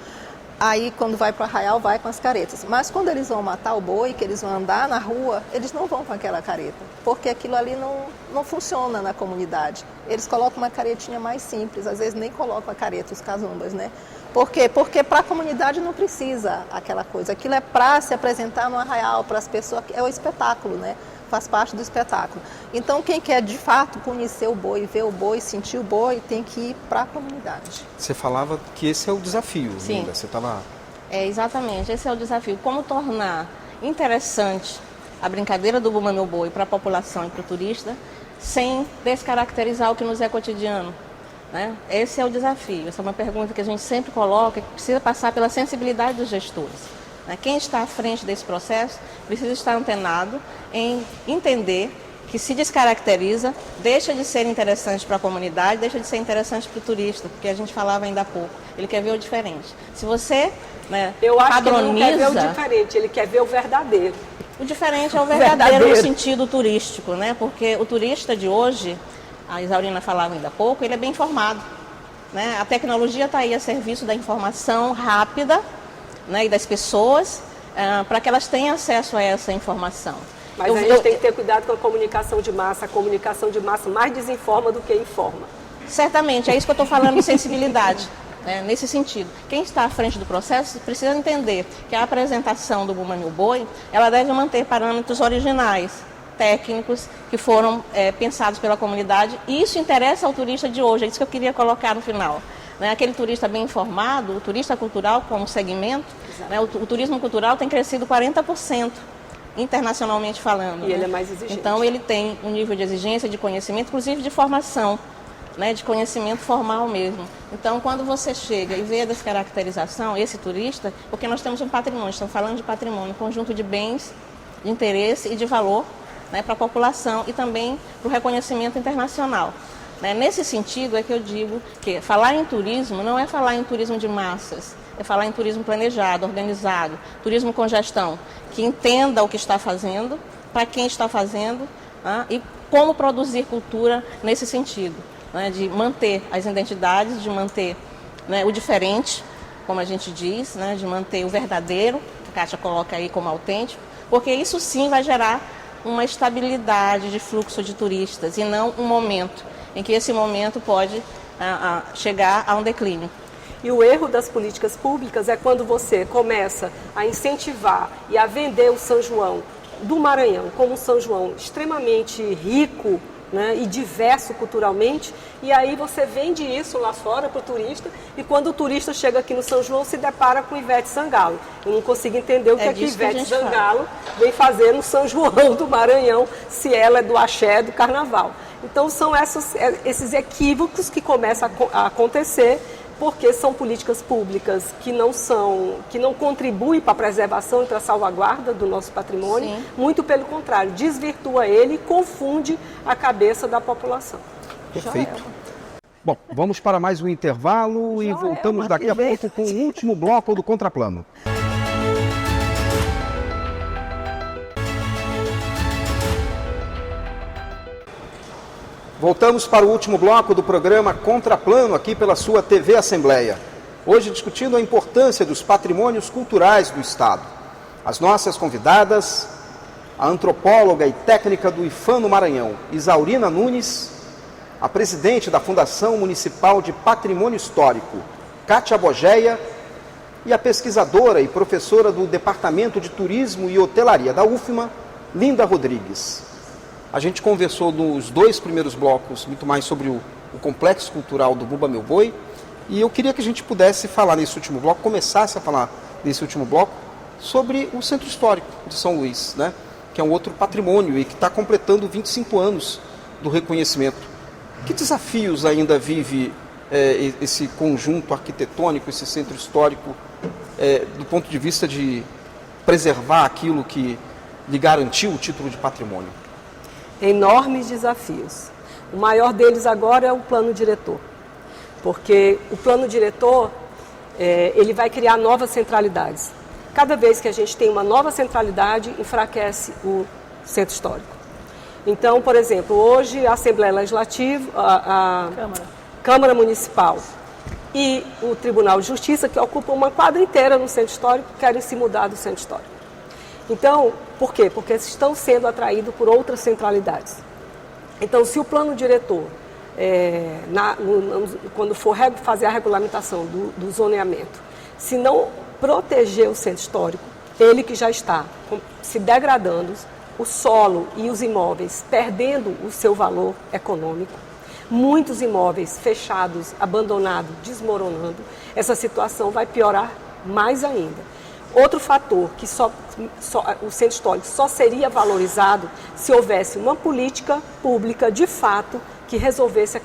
Aí, quando vai para o arraial, vai com as caretas. Mas quando eles vão matar o boi, que eles vão andar na rua, eles não vão com aquela careta, porque aquilo ali não funciona na comunidade. Eles colocam uma caretinha mais simples, às vezes nem colocam a careta, os cazumbas, né? Por quê? Porque para a comunidade não precisa aquela coisa. Aquilo é para se apresentar no arraial, para as pessoas, é o espetáculo, né? Faz parte do espetáculo. Então, quem quer de fato conhecer o boi, ver o boi, sentir o boi, tem que ir para a comunidade. Você falava que esse é o desafio, Sim. Linda. Você estava... Exatamente, esse é o desafio. Como tornar interessante a brincadeira do Bumba Meu Boi para a população e para o turista, sem descaracterizar o que nos é cotidiano, né? Esse é o desafio. Essa é uma pergunta que a gente sempre coloca, que precisa passar pela sensibilidade dos gestores. Quem está à frente desse processo precisa estar antenado em entender que se descaracteriza, deixa de ser interessante para a comunidade, deixa de ser interessante para o turista, porque a gente falava ainda há pouco, ele quer ver o diferente. Se você Eu acho que ele não quer ver o diferente, ele quer ver o verdadeiro. O diferente é o verdadeiro no sentido turístico, né? Porque o turista de hoje, a Isaurina falava ainda há pouco, ele é bem informado, né? A tecnologia está aí a serviço da informação rápida, né, e das pessoas, para que elas tenham acesso a essa informação. Mas a gente tem que ter cuidado com a comunicação de massa. A comunicação de massa mais desinforma do que informa. Certamente, é isso que eu estou falando de sensibilidade. Nesse sentido, quem está à frente do processo precisa entender que a apresentação do Bumba Meu Boi, ela deve manter parâmetros originais, técnicos, que foram pensados pela comunidade, e isso interessa ao turista de hoje, é isso que eu queria colocar no final. Aquele turista bem informado, o turista cultural como segmento, o turismo cultural tem crescido 40%, internacionalmente falando. E ele é mais exigente. Então ele tem um nível de exigência, de conhecimento, inclusive de formação, de conhecimento formal mesmo. Então, quando você chega e vê a descaracterização, esse turista, porque nós temos um patrimônio, estamos falando de patrimônio, um conjunto de bens, de interesse e de valor para a população e também para o reconhecimento internacional. Nesse sentido é que eu digo que falar em turismo não é falar em turismo de massas, é falar em turismo planejado, organizado, turismo com gestão, que entenda o que está fazendo, para quem está fazendo e como produzir cultura nesse sentido. De manter as identidades, de manter o diferente, como a gente diz, de manter o verdadeiro, que a Kátia coloca aí como autêntico, porque isso sim vai gerar uma estabilidade de fluxo de turistas e não um momento em que esse momento pode chegar a um declínio. E o erro das políticas públicas é quando você começa a incentivar e a vender o São João do Maranhão como um São João extremamente rico, e diverso culturalmente, e aí você vende isso lá fora para o turista, e quando o turista chega aqui no São João se depara com Ivete Sangalo. Eu não consigo entender o que Ivete Sangalo vem fazer no São João do Maranhão, se ela é do axé, do carnaval. Então são esses equívocos que começam a acontecer, porque são políticas públicas que não contribuem para a preservação e para a salvaguarda do nosso patrimônio. Sim. Muito pelo contrário, desvirtua ele e confunde a cabeça da população. Perfeito. Bom, vamos para mais um intervalo e voltamos daqui a pouco com o último bloco do Contraplano. Voltamos para o último bloco do programa Contraplano, aqui pela sua TV Assembleia. Hoje discutindo a importância dos patrimônios culturais do Estado. As nossas convidadas, a antropóloga e técnica do IFAM no Maranhão, Isaurina Nunes, a presidente da Fundação Municipal de Patrimônio Histórico, Kátia Bogeia, e a pesquisadora e professora do Departamento de Turismo e Hotelaria da UFMA, Linda Rodrigues. A gente conversou nos 2 primeiros blocos muito mais sobre o complexo cultural do Bumba Meu Boi, e eu queria que a gente pudesse falar nesse último bloco, começasse a falar nesse último bloco, sobre o Centro Histórico de São Luís, que é um outro patrimônio e que está completando 25 anos do reconhecimento. Que desafios ainda vive esse conjunto arquitetônico, esse centro histórico, do ponto de vista de preservar aquilo que lhe garantiu o título de patrimônio? Enormes desafios. O maior deles agora é o plano diretor, porque o plano diretor ele vai criar novas centralidades. Cada vez que a gente tem uma nova centralidade, enfraquece o centro histórico. Então, por exemplo, hoje a Assembleia Legislativa, a Câmara Municipal e o Tribunal de Justiça, que ocupam uma quadra inteira no centro histórico, querem se mudar do centro histórico. Então, por quê? Porque estão sendo atraídos por outras centralidades. Então, se o plano diretor, quando for fazer a regulamentação do zoneamento, se não proteger o centro histórico, ele que já está se degradando, o solo e os imóveis perdendo o seu valor econômico, muitos imóveis fechados, abandonados, desmoronando, essa situação vai piorar mais ainda. Outro fator que o centro histórico só seria valorizado se houvesse uma política pública de fato que resolvesse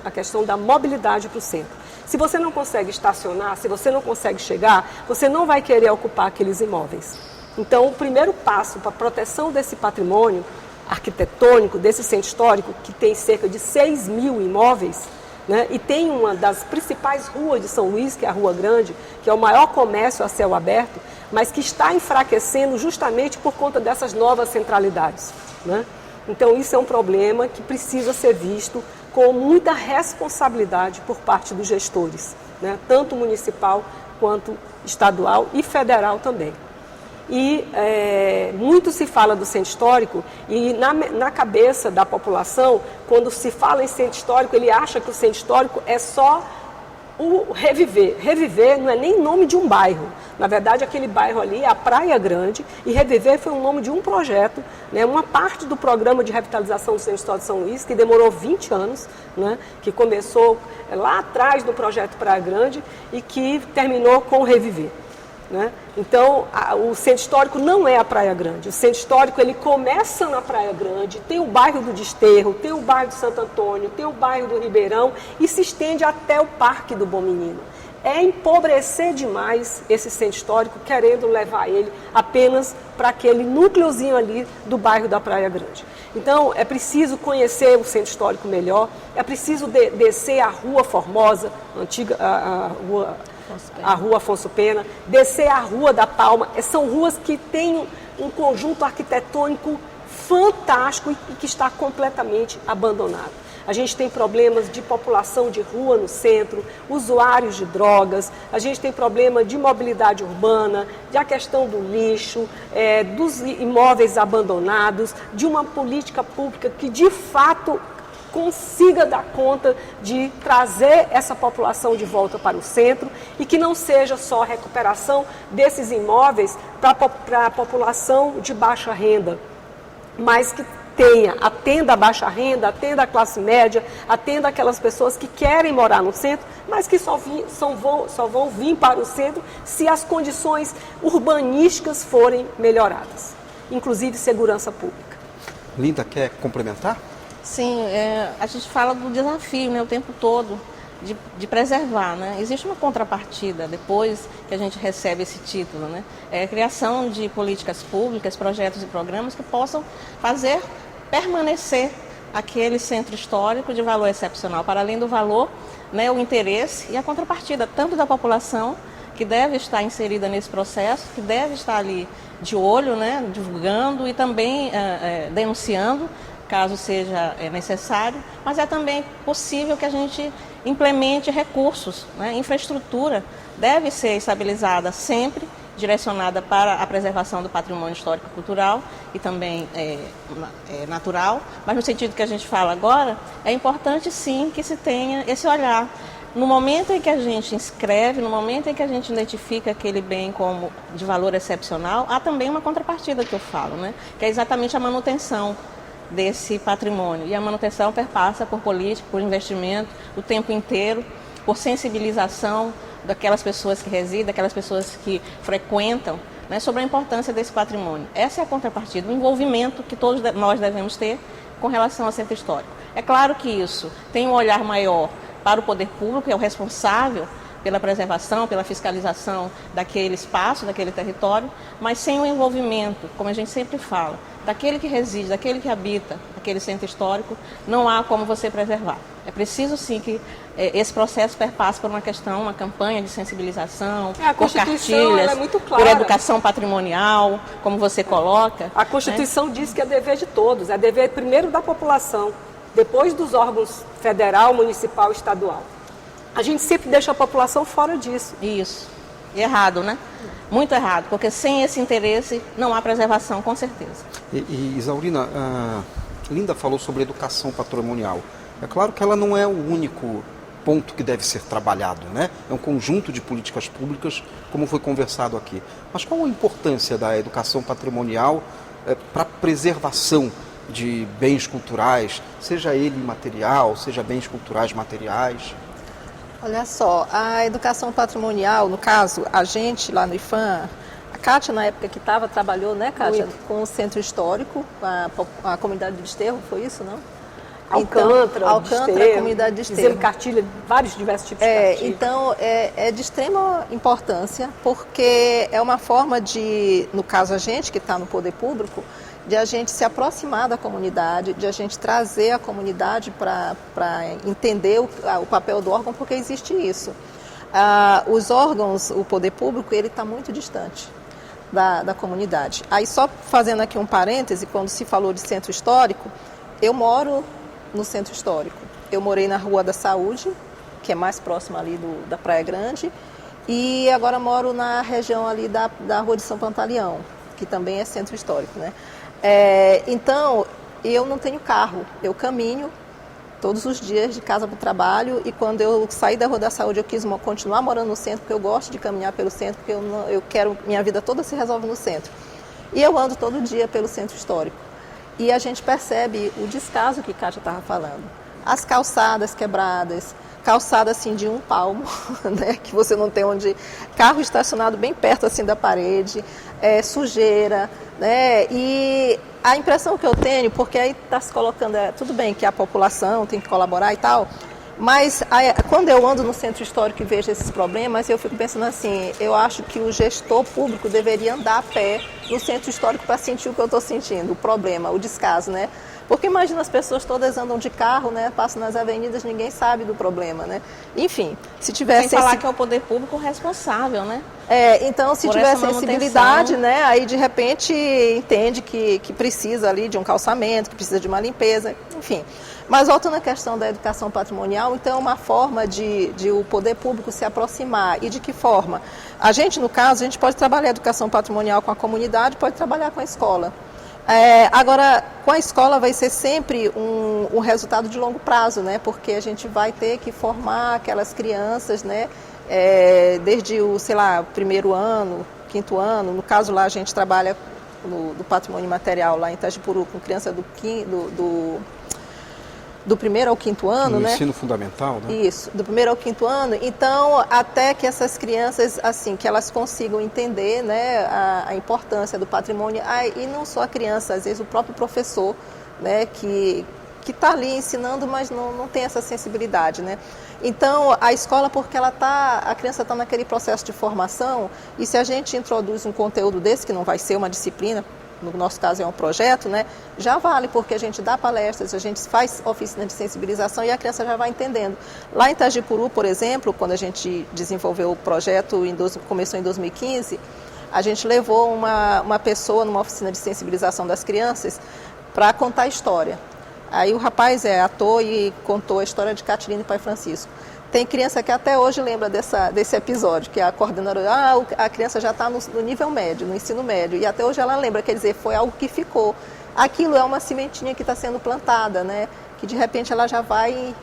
a questão da mobilidade para o centro. Se você não consegue estacionar, se você não consegue chegar, você não vai querer ocupar aqueles imóveis. Então, o primeiro passo para a proteção desse patrimônio arquitetônico, desse centro histórico, que tem cerca de 6 mil imóveis, e tem uma das principais ruas de São Luís, que é a Rua Grande, que é o maior comércio a céu aberto, mas que está enfraquecendo justamente por conta dessas novas centralidades. Então, isso é um problema que precisa ser visto com muita responsabilidade por parte dos gestores, tanto municipal quanto estadual e federal também. e muito se fala do centro histórico e na cabeça da população, quando se fala em centro histórico, ele acha que o centro histórico é só o Reviver. Reviver não é nem nome de um bairro. Na verdade, aquele bairro ali é a Praia Grande e Reviver foi o nome de um projeto, né, uma parte do programa de revitalização do Centro Histórico de São Luís, que demorou 20 anos, né, que começou lá atrás do projeto Praia Grande e que terminou com o Reviver. Né? Então, o Centro Histórico não é a Praia Grande. O Centro Histórico ele começa na Praia Grande, tem o bairro do Desterro, tem o bairro do Santo Antônio, tem o bairro do Ribeirão e se estende até o Parque do Bom Menino. É empobrecer demais esse centro histórico, querendo levar ele apenas para aquele núcleozinho ali do bairro da Praia Grande. Então, é preciso conhecer o centro histórico melhor, é preciso descer a Rua Formosa, a Rua Afonso Pena, descer a Rua da Palma. São ruas que têm um conjunto arquitetônico fantástico e que está completamente abandonado. A gente tem problemas de população de rua no centro, usuários de drogas, a gente tem problema de mobilidade urbana, de a questão do lixo, dos imóveis abandonados, de uma política pública que de fato consiga dar conta de trazer essa população de volta para o centro e que não seja só a recuperação desses imóveis para a população de baixa renda, mas que atenda a baixa renda, atenda a classe média, atenda aquelas pessoas que querem morar no centro, mas que só vão vir para o centro se as condições urbanísticas forem melhoradas, inclusive segurança pública. Linda, quer complementar? Sim, a gente fala do desafio, né, o tempo todo de preservar, né? Existe uma contrapartida depois que a gente recebe esse título, né? É a criação de políticas públicas, projetos e programas que possam fazer permanecer aquele centro histórico de valor excepcional, para além do valor, né, o interesse e a contrapartida, tanto da população, que deve estar inserida nesse processo, que deve estar ali de olho, né, divulgando e também denunciando, caso seja necessário, mas é também possível que a gente implemente recursos, né, infraestrutura deve ser estabilizada sempre, direcionada para a preservação do patrimônio histórico e cultural e também natural, mas no sentido que a gente fala agora, é importante sim que se tenha esse olhar. No momento em que a gente inscreve, no momento em que a gente identifica aquele bem como de valor excepcional, há também uma contrapartida que eu falo, né? Que é exatamente a manutenção desse patrimônio. E a manutenção perpassa por política, por investimento, o tempo inteiro, por sensibilização daquelas pessoas que residem, daquelas pessoas que frequentam, né, sobre a importância desse patrimônio. Essa é a contrapartida, o envolvimento que todos nós devemos ter com relação ao centro histórico. É claro que isso tem um olhar maior para o poder público, que é o responsável pela preservação, pela fiscalização daquele espaço, daquele território, mas sem o envolvimento, como a gente sempre fala, daquele que reside, daquele que habita aquele centro histórico, não há como você preservar. É preciso sim que esse processo perpasse por uma questão, uma campanha de sensibilização, por cartilhas, é muito clara. Por educação patrimonial, como você coloca. A Constituição, né, diz que é dever de todos, é dever primeiro da população, depois dos órgãos federal, municipal e estadual. A gente sempre deixa a população fora disso. Isso. Errado, né? Muito errado, porque sem esse interesse não há preservação, com certeza. E Isaurina, Linda falou sobre educação patrimonial. É claro que ela não é o único ponto que deve ser trabalhado, né? É um conjunto de políticas públicas, como foi conversado aqui. Mas qual a importância da educação patrimonial para a preservação de bens culturais, seja ele material, seja bens culturais materiais? Olha só, a educação patrimonial, no caso, a gente lá no IFAM, a Kátia, na época que estava, trabalhou, né, Kátia, com o centro histórico, a comunidade de Desterro, foi isso, não? Alcântara, a comunidade de Desterro. Fizemos cartilha, vários diversos tipos de cartilha. Então, é de extrema importância, porque é uma forma de, no caso a gente que está no poder público, de a gente se aproximar da comunidade, de a gente trazer a comunidade para entender o papel do órgão, porque existe isso. Os órgãos, o poder público, ele está muito distante da comunidade. Aí, só fazendo aqui um parêntese, quando se falou de centro histórico, eu moro no centro histórico. Eu morei na Rua da Saúde, que é mais próxima ali da Praia Grande, e agora moro na região ali da Rua de São Pantaleão. que também é centro histórico, né? Então, eu não tenho carro, eu caminho todos os dias de casa para o trabalho, e quando eu saí da Rua da Saúde eu quis continuar morando no centro, porque eu gosto de caminhar pelo centro, porque eu quero, minha vida toda se resolve no centro. E eu ando todo dia pelo centro histórico. E a gente percebe o descaso que Kátia estava falando. As calçadas quebradas, calçada assim de 1 palmo, né, que você não tem onde... Carro estacionado bem perto assim da parede, sujeira, né, e a impressão que eu tenho, porque aí está se colocando, tudo bem que a população tem que colaborar e tal, mas quando eu ando no centro histórico e vejo esses problemas, eu fico pensando assim, eu acho que o gestor público deveria andar a pé no centro histórico para sentir o que eu estou sentindo, o problema, o descaso, né? Porque imagina, as pessoas todas andam de carro, né? Passam nas avenidas, ninguém sabe do problema, né? Enfim, se tivesse... Sem falar que é o poder público responsável, né? Então, se tiver sensibilidade, né? Aí, de repente, entende que precisa ali de um calçamento, que precisa de uma limpeza, enfim. Mas voltando à questão da educação patrimonial, então é uma forma de o poder público se aproximar. E de que forma? A gente, no caso, a gente pode trabalhar a educação patrimonial com a comunidade, pode trabalhar com a escola. Agora, com a escola vai ser sempre um resultado de longo prazo, né? Porque a gente vai ter que formar aquelas crianças, né? Desde o, sei lá, 1º ano, 5º ano. No caso lá a gente trabalha do patrimônio material lá em Itagipuru com criança do 1º ao 5º ano, né? No ensino fundamental, né? Isso, do 1º ao 5º ano. Então, até que essas crianças, assim, que elas consigam entender, né, a importância do patrimônio, e não só a criança, às vezes o próprio professor, né, que está ali ensinando, mas não tem essa sensibilidade, né? Então, a escola, porque a criança está naquele processo de formação, e se a gente introduz um conteúdo desse, que não vai ser uma disciplina, no nosso caso é um projeto, né, já vale, porque a gente dá palestras, a gente faz oficina de sensibilização e a criança já vai entendendo. Lá em Itagipuru, por exemplo, quando a gente desenvolveu o projeto, começou em 2015, a gente levou uma pessoa numa oficina de sensibilização das crianças para contar a história. Aí o rapaz é ator e contou a história de Catilina e Pai Francisco. Tem criança que até hoje lembra desse episódio, que a coordenadora, a criança já está no nível médio, no ensino médio, e até hoje ela lembra, quer dizer, foi algo que ficou. Aquilo é uma sementinha que está sendo plantada, né? Que de repente ela já vai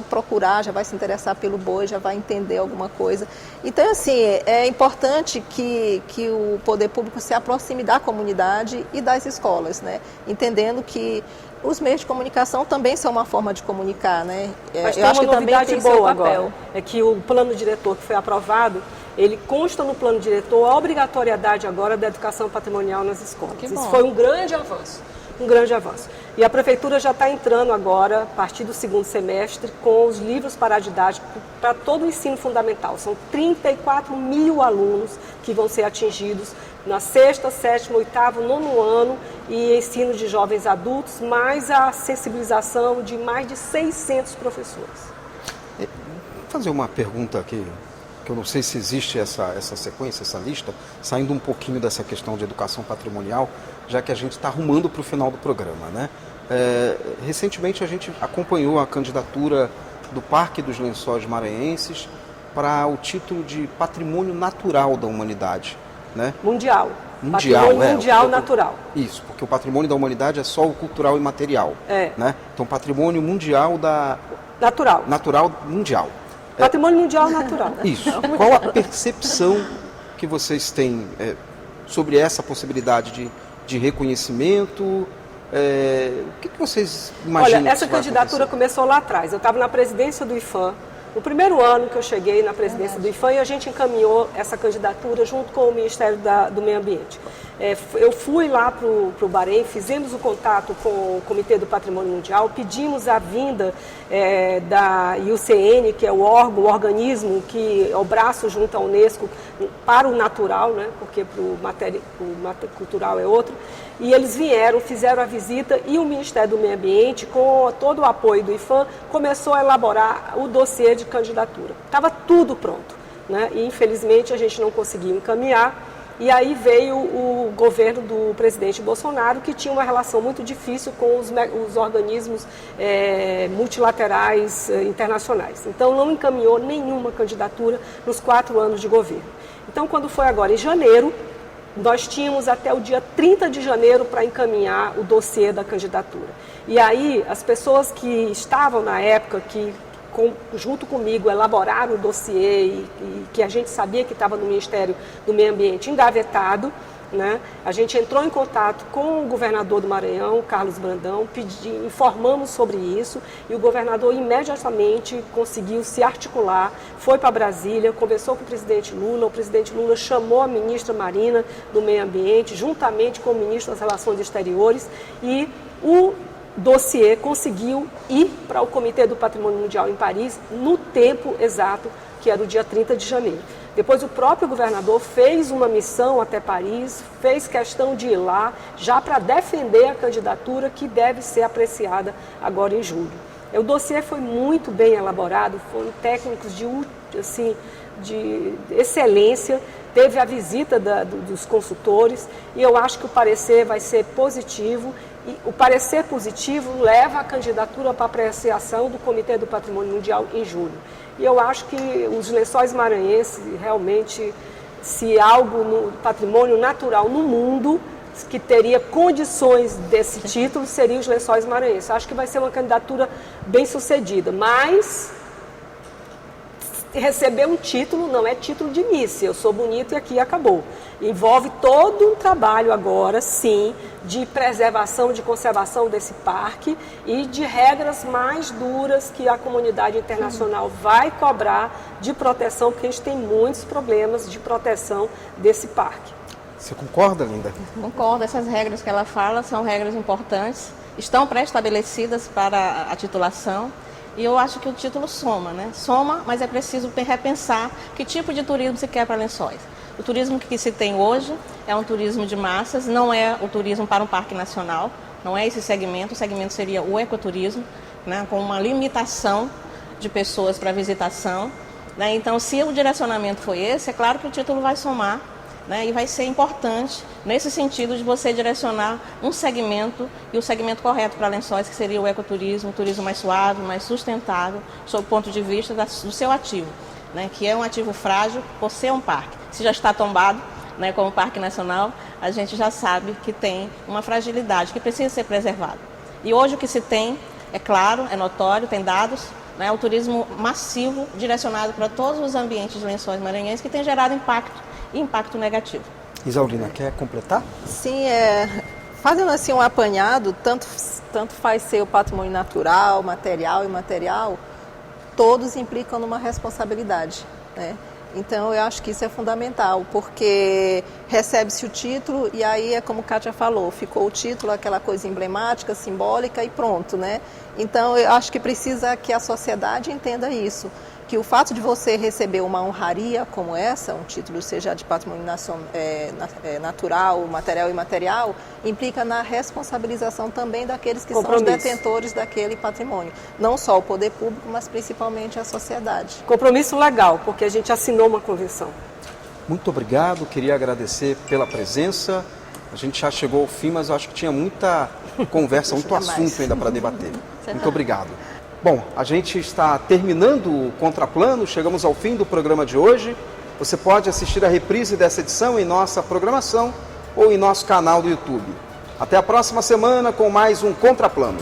procurar, já vai se interessar pelo boi, já vai entender alguma coisa. Então, assim, é importante que o poder público se aproxime da comunidade e das escolas, né? Entendendo que os meios de comunicação também são uma forma de comunicar, né? Mas tem uma novidade boa agora, é que o plano diretor que foi aprovado, ele consta no plano diretor a obrigatoriedade agora da educação patrimonial nas escolas. Isso foi um grande avanço. E a Prefeitura já está entrando agora, a partir do 2º semestre, com os livros paradidáticos para todo o ensino fundamental. São 34 mil alunos que vão ser atingidos na 6º, 7º, 8º, 9º ano e ensino de jovens adultos, mais a sensibilização de mais de 600 professores. Vou fazer uma pergunta aqui, que eu não sei se existe essa sequência, essa lista, saindo um pouquinho dessa questão de educação patrimonial, já que a gente está arrumando para o final do programa, né? Recentemente a gente acompanhou a candidatura do Parque dos Lençóis Maranhenses para o título de Patrimônio Natural da Humanidade, né? Mundial. Patrimônio mundial natural. Isso, porque o patrimônio da humanidade é só o cultural e material, né? Então, patrimônio mundial natural mundial. Patrimônio mundial natural. Isso. Qual a percepção que vocês têm sobre essa possibilidade de reconhecimento? O que vocês imaginam? Olha, essa candidatura começou lá atrás. Eu estava na presidência do IPHAN. No primeiro ano que eu cheguei na presidência do IPHAN, e a gente encaminhou essa candidatura junto com o Ministério do Meio Ambiente. Eu fui lá para o Bahrein, fizemos o contato com o Comitê do Patrimônio Mundial, pedimos a vinda da IUCN, que é o organismo que é o braço junto à Unesco para o natural, né, porque para o cultural é outro. E eles vieram, fizeram a visita e o Ministério do Meio Ambiente, com todo o apoio do IPHAN, começou a elaborar o dossiê de candidatura. Estava tudo pronto, né? E infelizmente a gente não conseguiu encaminhar. E aí veio o governo do presidente Bolsonaro, que tinha uma relação muito difícil com os organismos multilaterais internacionais. Então não encaminhou nenhuma candidatura nos 4 anos de governo. Então quando foi agora em janeiro, nós tínhamos até o dia 30 de janeiro para encaminhar o dossiê da candidatura. E aí, as pessoas que estavam na época, junto comigo, elaboraram o dossiê e que a gente sabia que estava no Ministério do Meio Ambiente engavetado, né? A gente entrou em contato com o governador do Maranhão, Carlos Brandão, informamos sobre isso e o governador imediatamente conseguiu se articular, foi para Brasília, conversou com o presidente Lula chamou a ministra Marina do Meio Ambiente, juntamente com o ministro das Relações Exteriores, e o dossiê conseguiu ir para o Comitê do Patrimônio Mundial em Paris no tempo exato, que era o dia 30 de janeiro. Depois o próprio governador fez uma missão até Paris, fez questão de ir lá, já para defender a candidatura que deve ser apreciada agora em julho. O dossiê foi muito bem elaborado, foram técnicos de excelência, teve a visita dos consultores e eu acho que o parecer vai ser positivo. E o parecer positivo leva a candidatura para apreciação do Comitê do Patrimônio Mundial em julho. E eu acho que os Lençóis Maranhenses, realmente, se algo no patrimônio natural no mundo que teria condições desse título, seria os Lençóis Maranhenses. Acho que vai ser uma candidatura bem sucedida, mas receber um título não é título de Miss, eu sou bonito e aqui acabou. Envolve todo um trabalho agora, sim, de preservação, de conservação desse parque e de regras mais duras que a comunidade internacional vai cobrar de proteção, porque a gente tem muitos problemas de proteção desse parque. Você concorda, Linda? Concordo, essas regras que ela fala são regras importantes, estão pré-estabelecidas para a titulação. E eu acho que o título soma, né? Soma, mas é preciso repensar que tipo de turismo se quer para Lençóis. O turismo que se tem hoje é um turismo de massas, não é o turismo para um parque nacional, não é esse segmento. O segmento seria o ecoturismo, né? Com uma limitação de pessoas para visitação, né? Então, se o direcionamento foi esse, é claro que o título vai somar, né? E vai ser importante nesse sentido de você direcionar um segmento e o segmento correto para Lençóis, que seria o ecoturismo, o turismo mais suave, mais sustentável, sob o ponto de vista do seu ativo, né? Que é um ativo frágil por ser um parque. Se já está tombado, né, como parque nacional, a gente já sabe que tem uma fragilidade que precisa ser preservada. E hoje o que se tem, é claro, é notório, tem dados, né, o turismo massivo direcionado para todos os ambientes de Lençóis Maranhenses que tem gerado impacto negativo. Isaurina, quer completar? Sim, fazendo assim um apanhado, tanto faz ser o patrimônio natural, material e imaterial, todos implicam numa responsabilidade, né? Então, eu acho que isso é fundamental, porque recebe-se o título e aí é como a Kátia falou, ficou o título, aquela coisa emblemática, simbólica e pronto, né? Então, eu acho que precisa que a sociedade entenda isso, que o fato de você receber uma honraria como essa, um título seja de patrimônio natural, material e imaterial, implica na responsabilização também daqueles que são os detentores daquele patrimônio. Não só o poder público, mas principalmente a sociedade. Compromisso legal, porque a gente assinou uma convenção. Muito obrigado, queria agradecer pela presença. A gente já chegou ao fim, mas eu acho que tinha muita conversa, muito assunto ainda para debater. Muito obrigado. Bom, a gente está terminando o Contraplano, chegamos ao fim do programa de hoje. Você pode assistir a reprise dessa edição em nossa programação ou em nosso canal do YouTube. Até a próxima semana com mais um Contraplano.